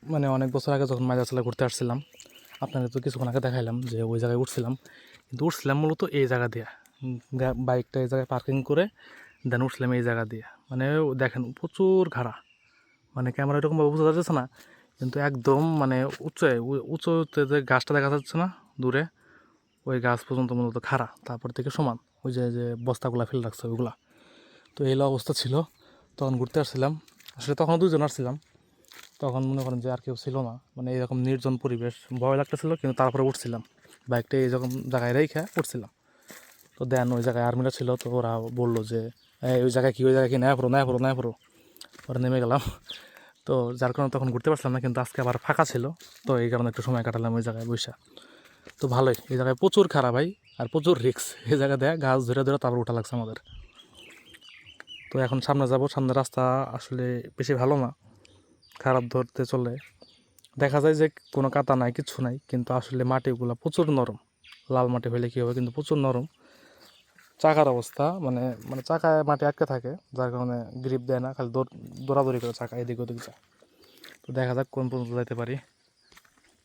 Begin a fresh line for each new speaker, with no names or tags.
মানে অনেক বছর আগে যখন মাজারতলা ঘুরতে আসছিলাম, আপনাকে তো কিছুক্ষণ আগে দেখাইলাম যে ওই জায়গায় উঠছিলাম, কিন্তু উঠছিলাম মূলত এই জায়গা দিয়ে। বাইকটা এই জায়গায় পার্কিং করে দেন উঠছিলাম এই জায়গা দিয়ে। মানে দেখেন প্রচুর খাড়া, মানে ক্যামেরা এরকমভাবে বোঝা যাচ্ছে না, কিন্তু একদম মানে উঁচুতে যে গাছটা দেখা যাচ্ছে না দূরে, ওই গাছ পর্যন্ত মূলত খাড়া, তারপর থেকে সমান ওই যে যে বস্তাগুলা ফেলে রাখছে ওইগুলা। তো এই অবস্থা ছিল তখন ঘুরতে আসছিলাম। আসলে তখন দুজন আসছিলাম, তখন মনে করেন যে আর কেউ ছিল না, মানে এরকম নির্জন পরিবেশ, ভয় লাগতেছিল, কিন্তু তারপরে উঠছিলাম বাইকটা এইরকম জায়গায় রেখে উঠছিলাম। তো দেন ওই জায়গায় আর্মিরা ছিল, তো ওরা বললো যে ওই জায়গায় কি, ওই জায়গায় কি, নেয় পড়ো। ওরা নেমে গেলাম। তো যার কারণে তখন ঘুরতে পারছিলাম না, কিন্তু আজকে আবার ফাঁকা ছিল, তো এই কারণে একটু সময় কাটালাম ওই জায়গায় বসে। তো ভালোই, এই জায়গায় প্রচুর খারাপ ভাই, আর প্রচুর রিক্স। এই জায়গায় দেয় গাছ ধরে ধরে তারপর উঠা লাগছে আমাদের। তো এখন সামনে যাব, সামনে রাস্তা আসলে বেশি ভালো না, খারাপ ধরতে চলে। দেখা যায় যে কোনো কাতা নাই, কিচ্ছু নাই, কিন্তু আসলে মাটিগুলো প্রচুর নরম। লাল মাটি হইলে কী হবে, কিন্তু প্রচুর নরম। চাকার অবস্থা মানে মানে চাকায় মাটি আটকে থাকে, যার কারণে গ্রিপ দেয় না, খালি দৌড়াদৌড়ি করে চাকা এদিক ওদিক যায়। তো দেখা যাক কোন পর্যন্ত যাইতে পারি।